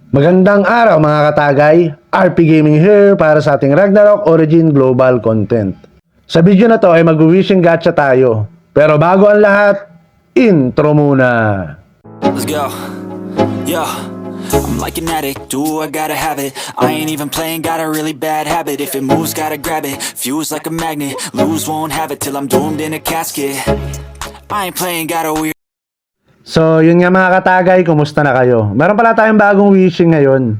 Magandang araw mga katagay, RP Gaming here para sa ating Ragnarok Origin Global content. Sa video na to ay mag-wishing gacha tayo. Pero bago ang lahat, intro muna. Let's go. Yo, I'm like an addict, do I gotta have it. I ain't even playing, got a really bad habit. If it moves, gotta grab it, fuse like a magnet. Lose, won't have it till I'm doomed in a casket. I ain't playing, got a weird. So yun nga mga katagay, kumusta na kayo? Meron pala tayong bagong wishing ngayon.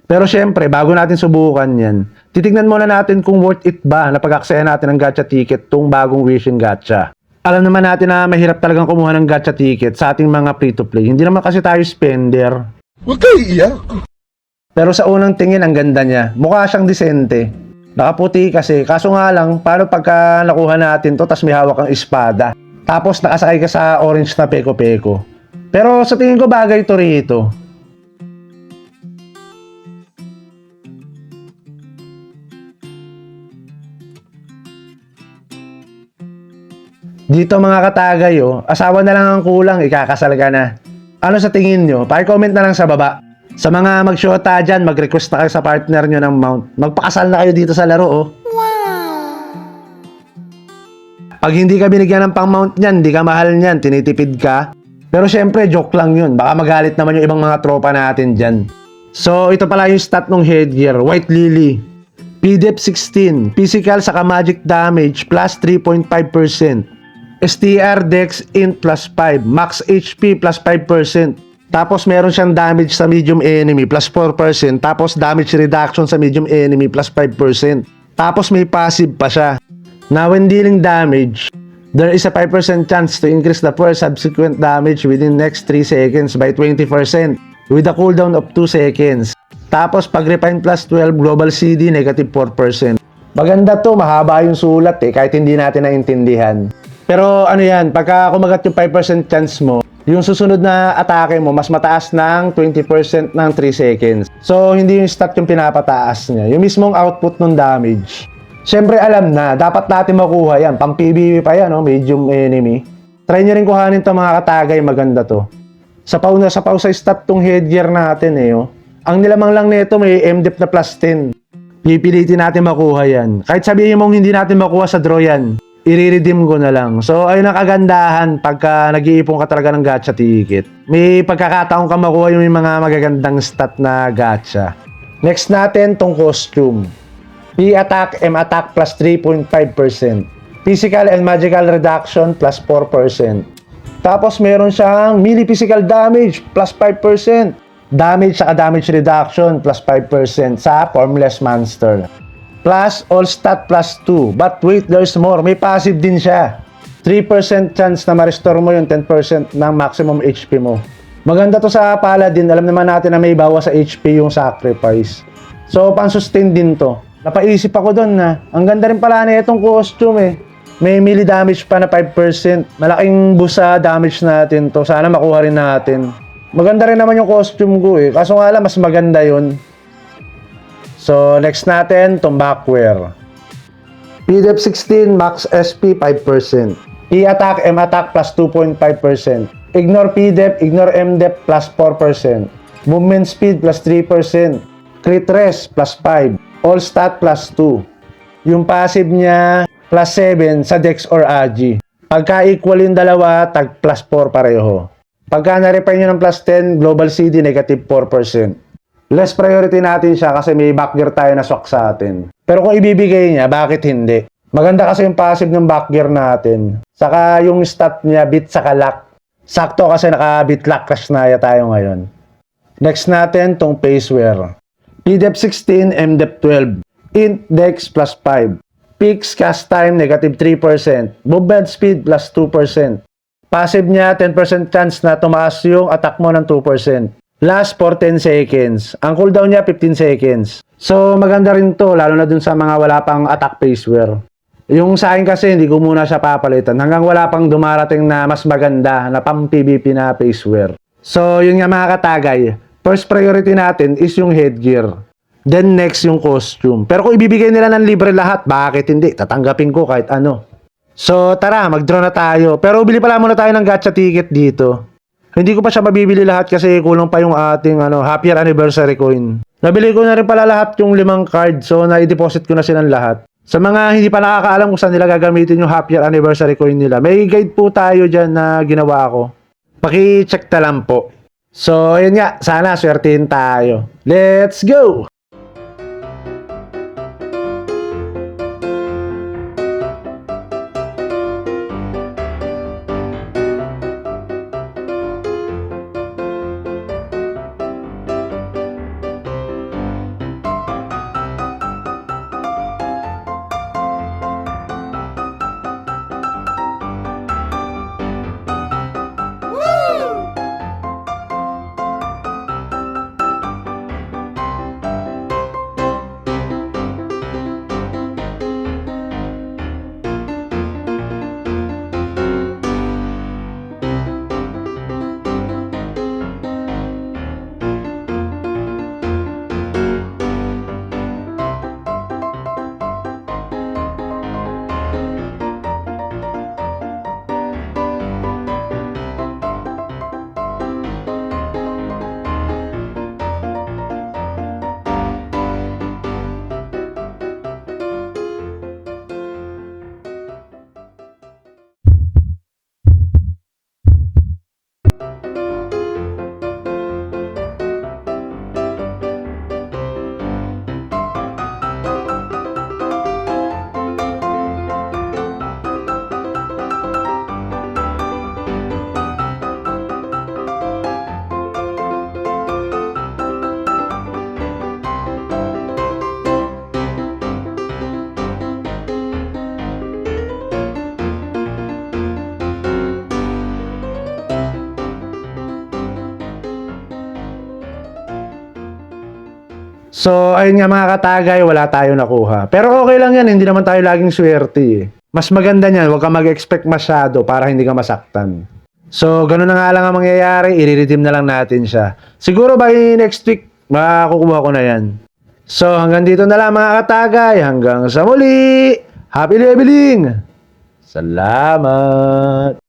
Pero syempre, bago natin subukan yan, titignan muna natin kung worth it ba na pag-aksaya natin ng gacha ticket tong bagong wishing gacha. Alam naman natin na mahirap talagang kumuha ng gacha ticket sa ating mga free-to-play. Hindi naman kasi tayo spender. Huwag kayo iiyak. Pero sa unang tingin, ang ganda niya. Mukha siyang disente. Nakaputi kasi. Kaso nga lang, paano pagka nakuha natin to tas may hawak kang espada? Tapos nakasakay ka sa orange na peko-peko. Pero sa tingin ko bagay to rito. Dito mga katagay, asawa na lang ang kulang, ikakasal ka na. Ano sa tingin nyo? Paki-comment na lang sa baba. Sa mga mag-shota dyan, mag-request na kayo sa partner nyo ng mount. Magpakasal na kayo dito sa laro, Pag hindi ka binigyan ng pang-mount niyan, hindi ka mahal niyan, tinitipid ka. Pero syempre, joke lang yun. Baka magalit naman yung ibang mga tropa natin dyan. So, ito pala yung stat ng headgear. White Lily. PDEP 16. Physical saka magic damage plus 3.5%. STR Dex Int plus 5. Max HP plus 5%. Tapos meron siyang damage sa medium enemy plus 4%. Tapos damage reduction sa medium enemy plus 5%. Tapos may passive pa siya. Now when dealing damage, there is a 5% chance to increase the first subsequent damage within next 3 seconds by 20% with a cooldown of 2 seconds. Tapos pag refine plus 12 global CD negative 4%. Maganda to, mahaba yung sulat kahit hindi natin naintindihan. Pero ano yan, pagka kumagat yung 5% chance mo, yung susunod na atake mo mas mataas ng 20% ng 3 seconds. So hindi yung stat yung pinapataas niya, yung mismong output ng damage. Siyempre alam na, dapat natin makuha yan. Pang PvP pa yan, medium enemy. Try nyo rin kuhanin to mga katagay, maganda to. Sapaw sa stat tong headgear natin Ang nilamang lang nito may MDEP na plus 10. Pipilitin natin makuha yan. Kahit sabihin mong hindi natin makuha sa draw yan, i-redeem ko na lang. So ayun ang kagandahan pagka nag-iipon ka talaga ng gacha ticket. May pagkakataon ka makuha yung mga magagandang stat na gacha. Next natin tong costume. P-attack, M-attack plus 3.5%. Physical and magical reduction plus 4%. Tapos meron siyang melee physical damage plus 5%. Damage saka damage reduction plus 5% sa formless monster. Plus all stat plus 2. But wait, there's more. May passive din siya. 3% chance na ma-restore mo yung 10% ng maximum HP mo. Maganda to sa paladin. Alam naman natin na may bawas sa HP yung sacrifice. So, pan-sustain din to. Napaisip ako doon na ang ganda rin pala na itong costume May melee damage pa na 5%. Malaking busa damage natin to. Sana makuha rin natin. Maganda rin naman yung costume ko Kaso nga lang, mas maganda yun. So, next natin, itong backwear. PDEP 16, max SP 5%. P-attack, M-attack plus 2.5%. Ignore PDEP, ignore MDEP plus 4%. Movement speed plus 3%. Crit rest plus 5. All stat plus 2. Yung passive niya plus 7 sa Dex or Agi. Pagka equal yung dalawa, tag plus 4 pareho. Pagka na-repair nyo ng plus 10, global CD negative 4%. Less priority natin siya kasi may backgear tayo na swak sa atin. Pero kung ibibigay niya, bakit hindi? Maganda kasi yung passive ng backgear natin. Saka yung stat niya, bit saka lock. Sakto kasi naka-bit lock crash na tayo ngayon. Next natin, tong pacewear. PDEP 16, MDEP 12. Int Dex plus 5. Peaks cast time negative 3%. Movement speed plus 2%. Passive niya 10% chance na tumaas yung attack mo ng 2%. Last for 10 seconds. Ang cooldown niya 15 seconds. So maganda rin to lalo na dun sa mga wala pang attack pacewear. Yung sa akin kasi hindi ko muna siya papalitan hanggang wala pang dumarating na mas maganda na pang PvP na pacewear. So yun nga mga katagay. First priority natin is yung headgear. Then next yung costume. Pero kung ibibigay nila ng libre lahat, bakit hindi? Tatanggapin ko kahit ano. So tara, mag-draw na tayo. Pero bili pala muna tayo ng gacha ticket dito. Hindi ko pa siya mabibili lahat kasi kulang pa yung ating happy year anniversary coin. Nabili ko na rin pala lahat yung 5 card, so na-deposit ko na silang lahat. Sa mga hindi pa nakakaalam kung saan nila gagamitin yung happy year anniversary coin nila, may guide po tayo dyan na ginawa ko. Paki-check na lang po. So, ayun nga, sana swertihin tayo. Let's go! So, ayun nga mga katagay, wala tayo nakuha. Pero okay lang yan, hindi naman tayo laging swerte eh. Mas maganda niyan, huwag ka mag-expect masyado para hindi ka masaktan. So, ganun na nga lang ang mangyayari, i-redeem na lang natin siya. Siguro by next week, makukuha ko na yan. So, hanggang dito na lang mga katagay, hanggang sa muli! Happy leveling! Salamat!